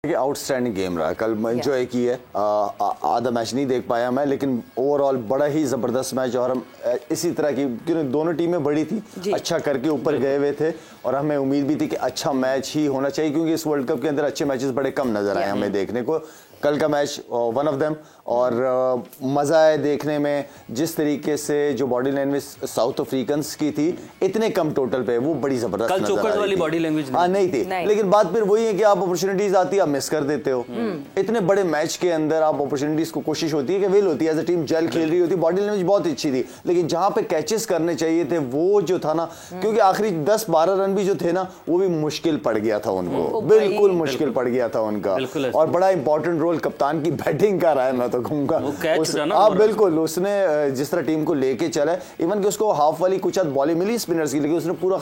Outstanding game रहा कल, enjoy की है। आधा मैच नहीं देख पाया मैं, लेकिन ओवरऑल बड़ा ही ज़बरदस्त मैच। और हम इसी तरह की, क्योंकि दोनों टीमें बड़ी थी, अच्छा करके ऊपर गए हुए थे और हमें उम्मीद भी थी कि अच्छा मैच ही होना चाहिए, क्योंकि इस वर्ल्ड कप के अंदर अच्छे मैचेस बड़े कम नजर आए हमें देखने को। कल का मैच वन ऑफ देम, और मज़ा आया देखने में। जिस तरीके से जो बॉडी लैंग्वेज साउथ अफ्रीकन्स की थी, इतने कम टोटल पे, वो बड़ी ज़बरदस्त कल चौकट वाली बॉडी लैंग्वेज नहीं थी। लेकिन बात फिर वही है कि आप अपॉर्चुनिटीज आती है, आप मिस कर देते हो। इतने बड़े मैच के अंदर आप अपॉर्चुनिटीज को, कोशिश होती है कि विल होती है, एज अ टीम जेल खेल रही होती है, बॉडी लैंग्वेज बहुत अच्छी थी, लेकिन जहां पे कैचेस करने चाहिए थे वो जो था ना, क्योंकि आखिरी 10-12 रन भी जो थे ना, वो भी मुश्किल पड़ गया था उनको, बिल्कुल मुश्किल पड़ गया था उनका। और बड़ा इंपॉर्टेंट रोल कप्तान की बैटिंग का रहा है, मैं तो कहूंगा। आप बिल्कुल, उसने जिस तरह टीम को लेके चला, इवन कि उसको हाफ वाली कुछ बॉलें मिली स्पिनर्स की, लेकिन उसने पूरा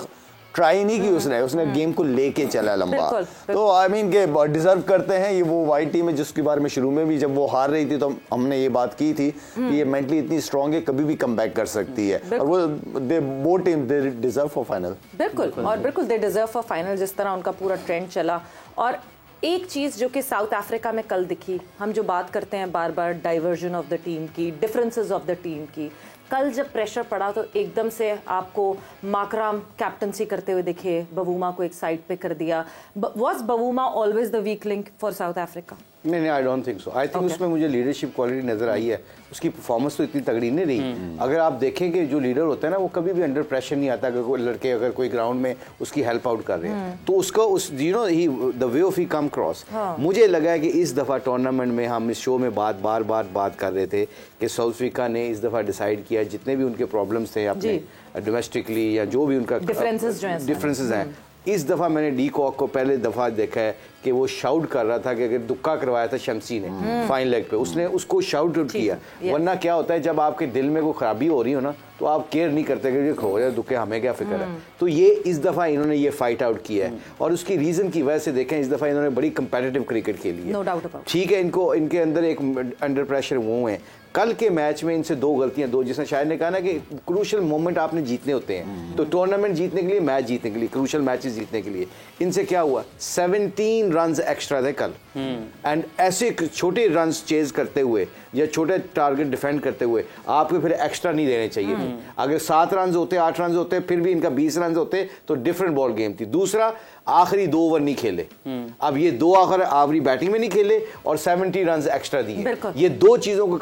ट्राई नहीं की, उसने गेम को लेके चला लंबा। तो आई मीन के डिजर्व करते हैं ये वो वाइट टीम है, जिसके बारे में शुरू में भी जब वो हार रही थी तो हमने ये बात की थी कि ये मेंटली इतनी स्ट्रांग है, कभी भी कम बैक कर सकती है। और वो both team they deserve for final. बिल्कुल, और बिल्कुल दे डिजर्व फॉर फाइनल, जिस तरह उनका पूरा ट्रेंड चला। और एक चीज़ जो कि साउथ अफ्रीका में कल दिखी, हम जो बात करते हैं बार बार डाइवर्जन ऑफ द टीम की, डिफरेंसेस ऑफ द टीम की, कल जब प्रेशर पड़ा तो एकदम से आपको माकराम कैप्टनसी करते हुए दिखे, बवूमा को एक साइड पे कर दिया। Was Bavuma always the weak link for South Africa? नहीं, I don't think so. I think उसमें मुझे लीडरशिप क्वालिटी नजर आई है। उसकी परफॉर्मेंस तो इतनी तगड़ी नहीं रही। अगर आप देखें कि जो लीडर होता है ना, वो कभी भी अंडर प्रेशर नहीं आता। अगर कोई लड़के अगर कोई ग्राउंड में उसकी हेल्प आउट कर रहे हैं तो उसका उस ही the way of he come cross. मुझे लगा है कि इस दफ़ा टूर्नामेंट में, हम इस शो में बार बार बात कर रहे थे कि साउथ अफ्रीका ने इस दफ़ा डिसाइड किया, जितने भी उनके प्रॉब्लम्स थे अपने डोमेस्टिकली या जो भी उनका डिफरेंसेस हैं, इस दफ़ा मैंने डी कॉक को पहले दफ़ा देखा है कि वो शाउट कर रहा था कि अगर दुक्का करवाया था शमसी ने फाइन लेग पे, उसने उसको शाउट आउट किया। वरना क्या होता है, जब आपके दिल में कोई खराबी हो रही हो ना, तो आप केयर नहीं करते कि खो जाए दुक्के, हमें क्या फिक्र है। तो ये इस दफ़ा इन्होंने ये फाइट आउट किया है, और उसकी रीज़न की वजह से देखें, इस दफ़ा इन्होंने बड़ी कंपेटिटिव क्रिकेट खेली है। No doubt about. ठीक है, इनको इनके अंदर एक अंडर प्रेशर वो है। कल के मैच में इनसे दो गलतियां, जिसने शायद ने कहा ना कि क्रूशल मोमेंट आपने जीतने होते हैं, तो टूर्नामेंट जीतने के लिए, मैच जीतने के लिए, क्रूशल मैचेस जीतने के लिए, इनसे क्या हुआ, 17 रन एक्स्ट्रा थे कल। एंड ऐसे छोटे रन चेज करते हुए या छोटे टारगेट डिफेंड करते हुए आपको फिर एक्स्ट्रा नहीं देने चाहिए थे। अगर 7 रन होते, 8 रन होते, फिर भी इनका 20 रन होते तो डिफरेंट बॉल गेम थी। दूसरा, आखिरी 2 ओवर नहीं खेले। अब ये 2 आखिरी बैटिंग में नहीं खेले और 70 रन एक्स्ट्रा दिए। ये दो चीजों को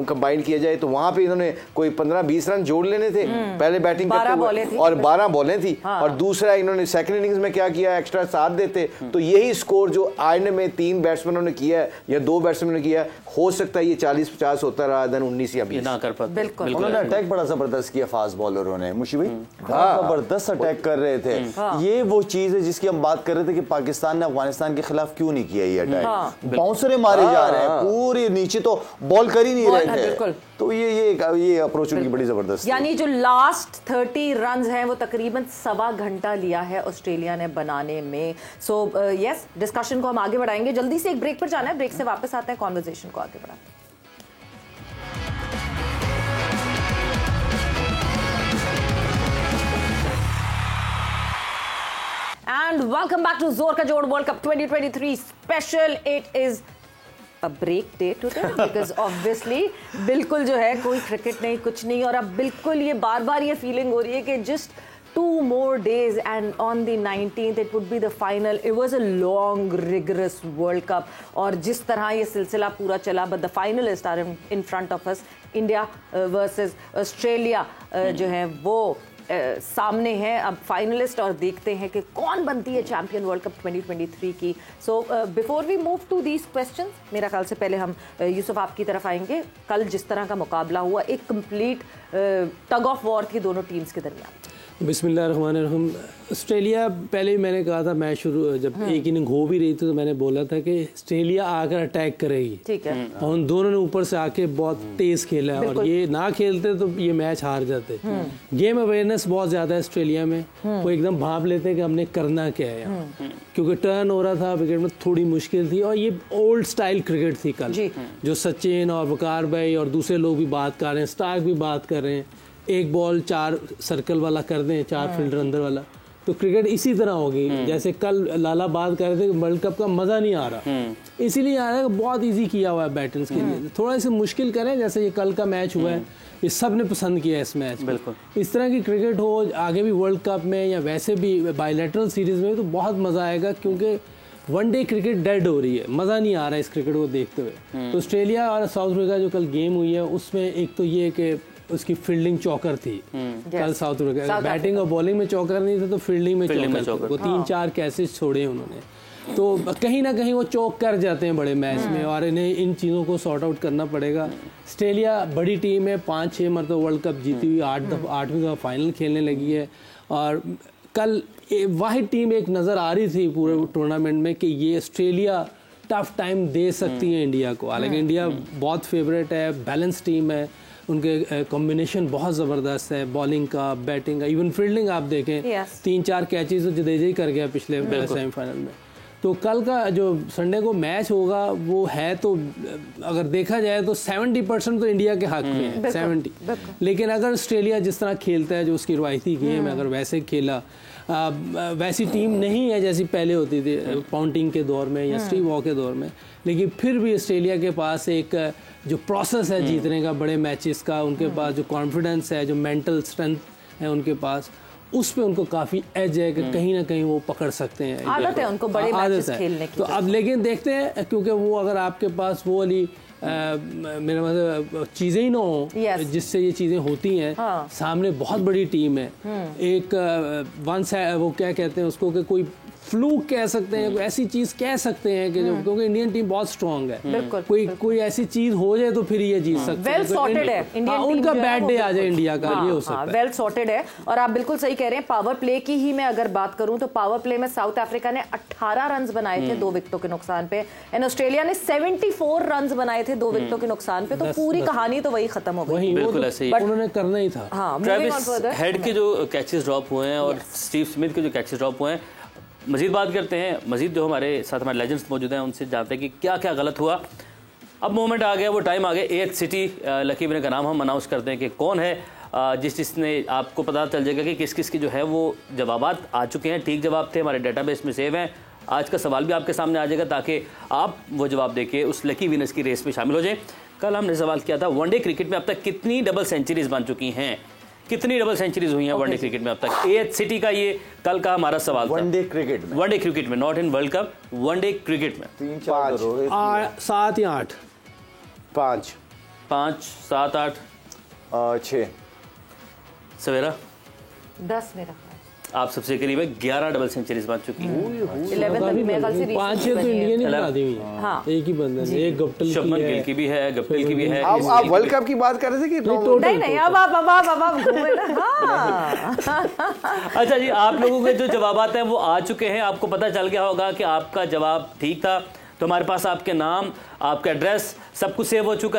कंबाइन किया जाए तो वहां पे इन्होंने कोई 15-20 रन जोड़ लेने थे पहले बैटिंग करते हुए, और 12 बॉलें थी। और दूसरा, इन्होंने सेकंड इनिंग्स में क्या किया, एक्स्ट्रा 7 देते तो यही स्कोर जो आयन में 3 बैट्समैनों ने किया है या 2 बैट्समैनों ने किया, हो सकता है ये 40-50 होता रहा, 19 या 20 ना कर पाते। बिल्कुल, उन्होंने अटैक बड़ा जबरदस्त किया फास्ट बॉलरों ने, मुशी भाई जबरदस्त अटैक कर रहे थे। ये वो चीज है जिसकी हम बात कर रहे थे कि पाकिस्तान ने अफगानिस्तान के खिलाफ क्यों नहीं किया ये अटैक। बाउंसरे मारे जा रहे हैं, पूरे नीचे तो बॉल कर ही नहीं रहे थे। तो ये अप्रोच उनकी बड़ी जबरदस्त। यानी जो लास्ट 30 रन्स हैं वो तकरीबन 1.25 घंटा लिया है ऑस्ट्रेलिया ने बनाने में। सो यस, डिस्कशन को हम आगे बढ़ाएंगे। जल्दी से एक ब्रेक पर जाना है, ब्रेक से वापस आते हैं, कॉन्वर्सेशन को आगे बढ़ाते हैं। And welcome back to Zor Ka Jod World Cup 2023 special. It is a break day today because obviously बिल्कुल जो है कोई क्रिकेट नहीं, कुछ नहीं, और अब बिल्कुल ये बार-बार ये फीलिंग हो रही है कि just 2 more days and on the 19th it would be the final. It was a long, rigorous World Cup और जिस तरह ये सिलसिला पूरा चला, but the finalists are in front of us. India versus Australia जो है वो सामने हैं अब फाइनलिस्ट, और देखते हैं कि कौन बनती है चैंपियन वर्ल्ड कप 2023 की। So before we move to these questions, मेरा ख्याल से पहले हम यूसुफ आपकी तरफ आएंगे। कल जिस तरह का मुकाबला हुआ, एक कंप्लीट टग ऑफ वॉर थी दोनों टीम्स के दरमियान। बिस्मिल्लाहिर्रहमानिर्रहीम। ऑस्ट्रेलिया, पहले मैंने कहा था मैच शुरू जब एक इनिंग हो भी रही थी तो मैंने बोला था कि ऑस्ट्रेलिया आकर अटैक करेगी। ठीक है। और उन दोनों ने ऊपर से आके बहुत तेज खेला, और ये ना खेलते तो ये मैच हार जाते। गेम अवेयरनेस बहुत ज्यादा है ऑस्ट्रेलिया में, वो एकदम भाप लेते कि हमने करना क्या है यहाँ, क्योंकि टर्न हो रहा था विकेट में, थोड़ी मुश्किल थी। और ये ओल्ड स्टाइल क्रिकेट थी कल, जो सचिन और वकार भाई और दूसरे लोग भी बात कर रहे हैं, स्टार्क भी बात कर रहे हैं, एक बॉल 4 सर्कल वाला कर दें, 4 फील्डर अंदर वाला, तो क्रिकेट इसी तरह होगी। जैसे कल लाला बात कर रहे थे कि वर्ल्ड कप का मजा नहीं आ रहा, इसीलिए आ रहा है कि बहुत इजी किया हुआ है बैटर्स के लिए, थोड़ा सा मुश्किल करें। जैसे ये कल का मैच हुआ है, ये सब ने पसंद किया इस मैच। बिल्कुल इस तरह की क्रिकेट हो आगे भी वर्ल्ड कप में या वैसे भी बायलैटरल सीरीज में, तो बहुत मजा आएगा, क्योंकि वनडे क्रिकेट डेड हो रही है, मज़ा नहीं आ रहा है इस क्रिकेट को देखते हुए। तो ऑस्ट्रेलिया और साउथ अफ्रीका जो कल गेम हुई है, उसमें एक तो ये कि उसकी फील्डिंग चौकर थी कल साउथ अफ्रीका, बैटिंग और बॉलिंग में चौकर नहीं था तो फील्डिंग में चौकर, वो 3-4 कैचेस छोड़े उन्होंने। तो कहीं ना कहीं वो चौक कर जाते हैं बड़े मैच में, और इन्हें इन चीज़ों को सॉर्ट आउट करना पड़ेगा। ऑस्ट्रेलिया बड़ी टीम है, 5-6 मरतबा वर्ल्ड कप जीती हुई, 8वीं दफ़ा फाइनल खेलने लगी है। और कल वाहिद टीम एक नज़र आ रही थी पूरे टूर्नामेंट में कि ये ऑस्ट्रेलिया टफ टाइम दे सकती है इंडिया को। हालांकि इंडिया बहुत फेवरेट है, बैलेंस टीम है, उनके कॉम्बिनेशन बहुत ज़बरदस्त है, बॉलिंग का, बैटिंग का, इवन फील्डिंग आप देखें 3-4 कैचेस तो जडेजा ही कर गया पिछले सेमीफाइनल में। तो कल का जो संडे को मैच होगा वो है, तो अगर देखा जाए तो 70% तो इंडिया के हक में है, 70। लेकिन अगर ऑस्ट्रेलिया जिस तरह खेलता है, जो उसकी रवायती गेम है, अगर वैसे खेला, वैसी टीम नहीं है जैसी पहले होती थी पॉन्टिंग के दौर में या स्टीव वॉ के दौर में, लेकिन फिर भी ऑस्ट्रेलिया के पास एक जो प्रोसेस है जीतने का बड़े मैचेस का, उनके पास जो कॉन्फिडेंस है, जो मेंटल स्ट्रेंथ है उनके पास, उस पे उनको काफ़ी एज है कि कहीं ना कहीं वो पकड़ सकते हैं। आदत है उनको बड़े मैचेस खेलने की। तो अब लेकिन देखते हैं, क्योंकि वो अगर आपके पास वो वाली मेरा मतलब चीज़ें ही ना हो जिससे ये चीज़ें होती हैं। सामने बहुत बड़ी टीम है, एक वन साइड वो क्या कहते हैं उसको, कि कोई फ्लूक कह सकते हैं, ऐसी चीज कह सकते हैं कि क्योंकि इंडियन टीम बहुत स्ट्रांग है, कोई ऐसी चीज हो जाए तो फिर ये जीत सकते हैं। वेल सॉर्टेड है इंडियन टीम, उनका बैड डे आ जाए इंडिया का, ये हो सकता है। वेल सॉर्टेड है। और आप बिल्कुल सही कह रहे हैं। पावर प्ले की ही मैं अगर बात करूं तो पावर प्ले में साउथ अफ्रीका ने 18 रन बनाए थे 2 विकेटों के नुकसान पे, एंड ऑस्ट्रेलिया ने 74 रन बनाए थे 2 विकेटों के नुकसान पे। तो पूरी कहानी तो वही खत्म हो गई। बिल्कुल ऐसे ही उन्होंने करना ही था। ट्रेविस हेड के जो कैचेस ड्रॉप हुए हैं और स्टीव स्मिथ के जो कैचेस ड्रॉप हुए हैं, मजीद बात करते हैं। मजीद जो हमारे साथ हमारे लेजेंड्स मौजूद हैं, उनसे जानते हैं कि क्या क्या गलत हुआ। अब मोमेंट आ गया, वो टाइम आ गया, 8th सिटी लकी विनर का नाम हम अनाउंस करते हैं कि कौन है, जिसने आपको पता चल जाएगा कि किस किस की जो है वो जवाबात आ चुके हैं, ठीक जवाब थे, हमारे डेटाबेस में सेव हैं। आज का सवाल भी आपके सामने आ जाएगा ताकि आप वो जवाब देके उस लकी विनर्स की रेस में शामिल हो जाए। कल हमने सवाल किया था वनडे क्रिकेट में अब तक कितनी डबल सेंचुरीज बन चुकी हैं, कितनी डबल सेंचुरीज हुई हैं वनडे क्रिकेट में अब तक। 8th सिटी का ये कल का हमारा सवाल था। वनडे क्रिकेट में, वनडे क्रिकेट में, not in world cup, one day cricket में 3-4 7 या 8, 5, 7, 8, 6 सवेरा 10 मेरा आप सबसे करीब है, 11 डबल सेंचुरीज बन चुकी हैं। 5-6 तो इंडियन ही बता दी हुई है। हाँ। एक ही बंदे ने, एक गप्टिल शुभमन गिल की भी है, गप्टिल की भी है। आप वर्ल्ड कप की बात कर रहे थे कि नहीं अब आप घूमे ना। हाँ। अच्छा जी, आप लोगों के जो जवाबात हैं वो आ चुके हैं, आपको पता चल गया होगा कि आपका जवाब ठीक था, तो हमारे पास आपके नाम, आपका एड्रेस सब कुछ सेव हो चुका है।